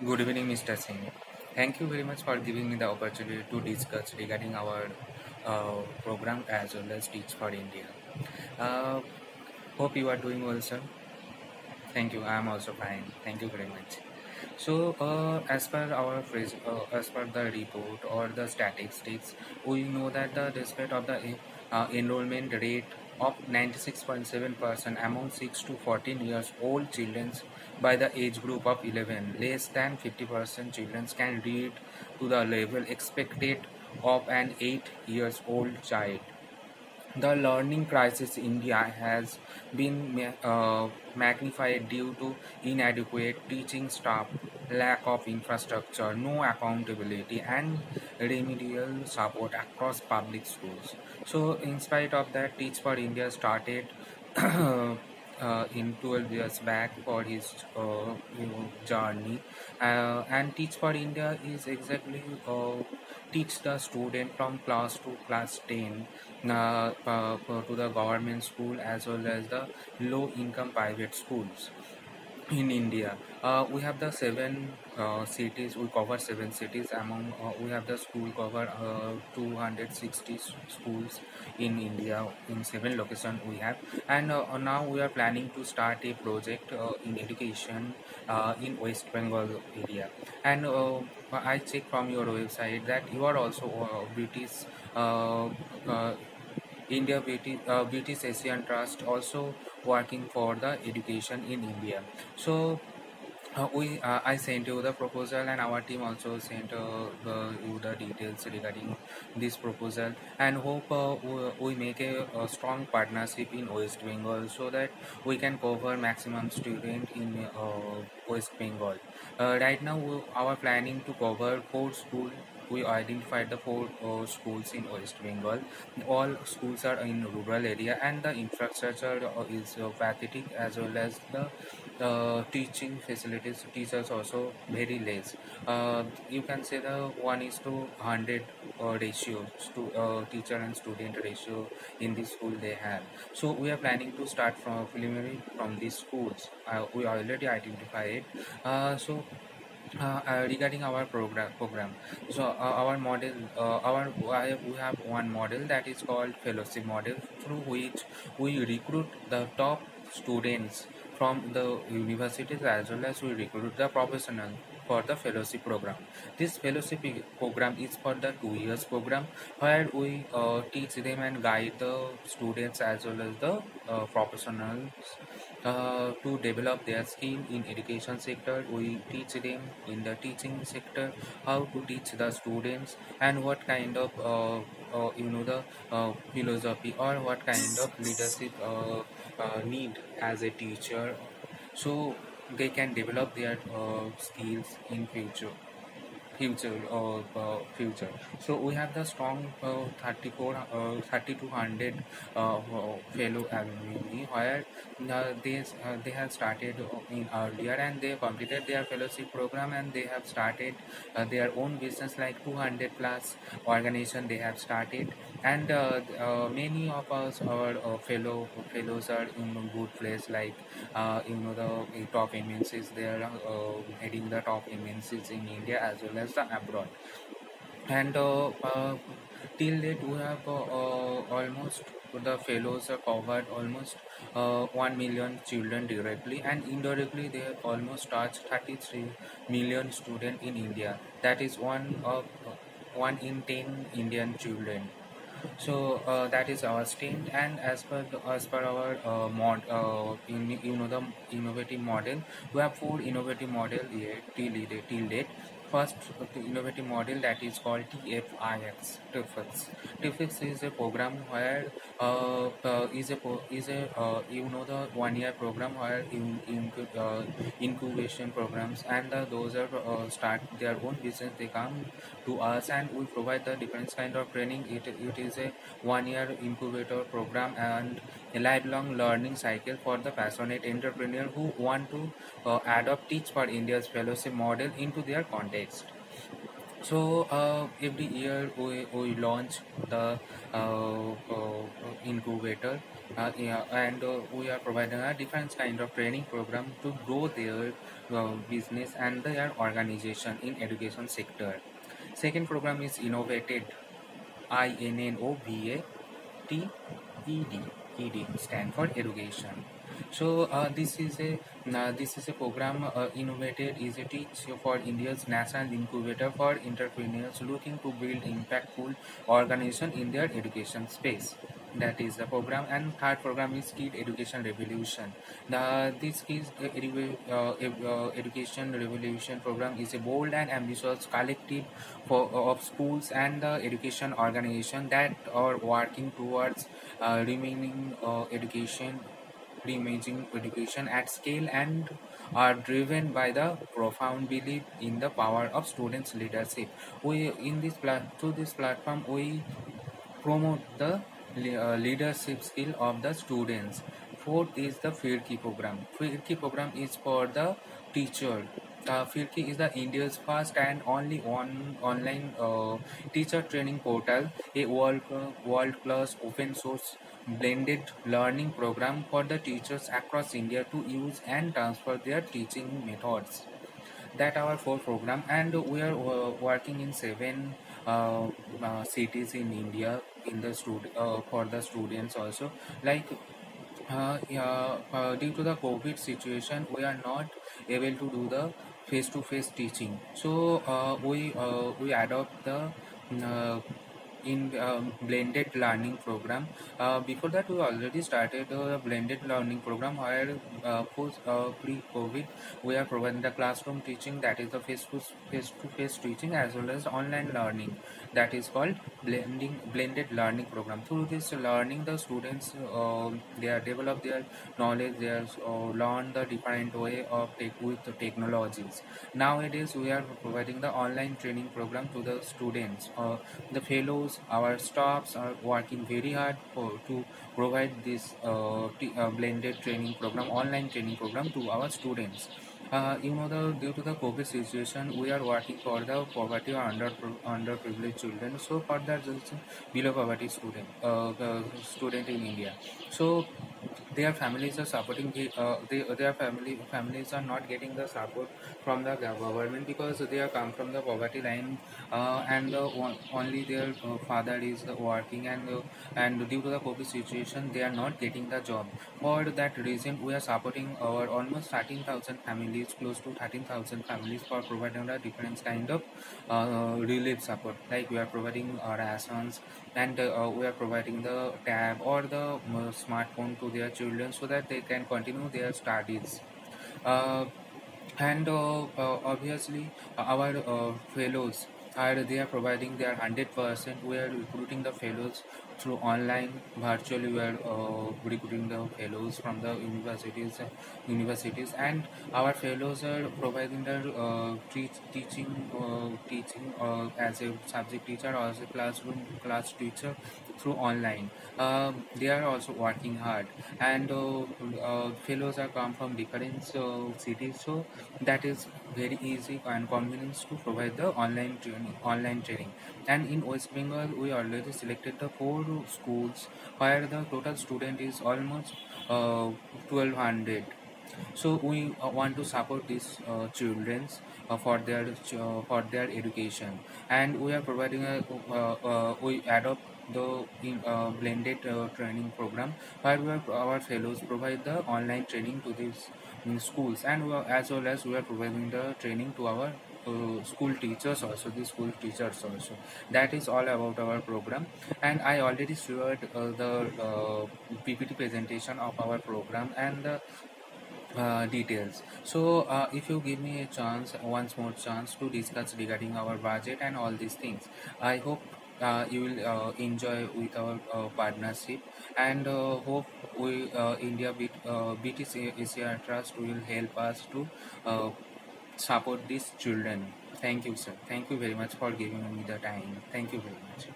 Good evening, Mr. Singh. Thank you very much for giving me the opportunity to discuss regarding our program as well as Teach for India. Uh, Hope you are doing well, sir. Thank you. I am also fine. Thank you very much. So, as per the report or the statistics, we know that the despite of the enrollment rate of 96.7% among 6 to 14 years old children by the age group of 11, less than 50% children can read to the level expected of an 8 years old child. The learning crisis in India has been magnified due to inadequate teaching staff, lack of infrastructure, no accountability, and remedial support across public schools. So, in spite of that, Teach for India started in 12 years back for his journey, and Teach for India is exactly teach the student from class to class 10 to the government school as well as the low income private schools in India. We have the seven cities. We cover seven cities. Among we have the school cover 260 schools in India in seven locations we have. And now we are planning to start a project in education in West Bengal area. And I check from your website that you are also British. Uh, British Asian Trust also working for the education in India. So I sent you the proposal, and our team also sent you the details regarding this proposal, and hope we make a strong partnership in West Bengal so that we can cover maximum student in West Bengal. Right now, our planning to cover four schools. We identified the four schools in West Bengal. All schools are in rural area, and the infrastructure is pathetic, as well as the teaching facilities. Teachers also very less. You can say the 1:100 ratio to teacher and student ratio in the school they have. So we are planning to start from preliminary from these schools. We already identified. Regarding our program, so our model, we have one model that is called fellowship model, through which we recruit the top students from the universities as well as we recruit the professional for the fellowship program. This fellowship program is for the 2 years program, where we teach them and guide the students as well as the professionals to develop their skill in education sector. We teach them in the teaching sector how to teach the students, and what kind of the philosophy or what kind of leadership need as a teacher, so they can develop their skills in future. So we have the strong 3200 fellow alumni, where they have started in earlier, and they completed their fellowship program, and they have started their own business, like 200 plus organization they have started. And many of us, our fellows are in a good place, like the top MNCs. They are heading the top MNCs in India as well as the abroad. And till date we have almost, the fellows are covered almost 1 million children directly, and indirectly they have almost touched 33 million students in India. That is 1 in 10 Indian children. So that is our stint. And as per our the innovative model, we have four innovative model here till date. First, the innovative model that is called TFIX. TFIX is a program where the 1 year program where incubation programs, and those are start their own business. They come to us, and we provide the different kind of training. It is a 1 year incubator program and a lifelong learning cycle for the passionate entrepreneur who want to adopt Teach for India's fellowship model into their context. So every year we launch the incubator Yeah, and we are providing a different kind of training program to grow their business and their organization in education sector. Second program is Innovated, INNOVATED, stand for education. So this is a program. Innovated is a teach for India's national incubator for entrepreneurs looking to build impactful organization in their education space. That is the program. And third program is Kid Education Revolution. This is Education Revolution program is a bold and ambitious collective of schools and the education organization that are working towards remaining education reimagining education at scale and are driven by the profound belief in the power of students leadership. We in this through this platform we promote the leadership skill of the students. Fourth is the Firki program. Firki program is for the teacher. Firki is the India's first and only online teacher training portal, a world class open source blended learning program for the teachers across India to use and transfer their teaching methods. That our four program, and we are working in seven cities in India in the for the students also. Like yeah, due to the COVID situation, we are not able to do the face-to-face teaching. So we adopt the uh, in blended learning program. Before that, we already started a blended learning program where post pre-COVID we are providing the classroom teaching, that is the face-to-face teaching, as well as online learning, that is called blended learning program. Through this learning, the students they are develop their knowledge, they are learn the different way of with the technologies. Nowadays we are providing the online training program to the students. The fellows, our staffs are working very hard to provide this blended training program, online training program to our students. Due to the COVID situation, we are working for the poverty or underprivileged children. So for that, below poverty student in India. So their families are supporting their families are not getting the support from the government because they are come from the poverty line, and only their father is working, and due to the COVID situation they are not getting the job. For that reason we are supporting our almost 13,000 families, close to 13,000 families, for providing a different kind of relief support. Like we are providing rations, and we are providing the tab or the smartphone to their children so that they can continue their studies. uh, and obviously our fellows are they are providing their 100%. We are recruiting the fellows through online virtually. We are recruiting the fellows from the universities, and our fellows are providing their teaching as a subject teacher or as a class teacher through online. They are also working hard, and fellows are come from different cities, so that is very easy and convenience to provide the online training. And in West Bengal we already selected the four schools where the total student is almost 1200. So we want to support these childrens for their education, and we are providing we adopt the blended training program where our fellows provide the online training to these schools, and as well as we are providing the training to our school teachers also, the school teachers also. That is all about our program, and I already shared the PPT presentation of our program and the details. So if you give me a chance, once more chance to discuss regarding our budget and all these things, I hope you will enjoy with our partnership, and hope we BTC Asia Trust will help us to support these children. Thank you, sir. Thank you very much for giving me the time. Thank you very much.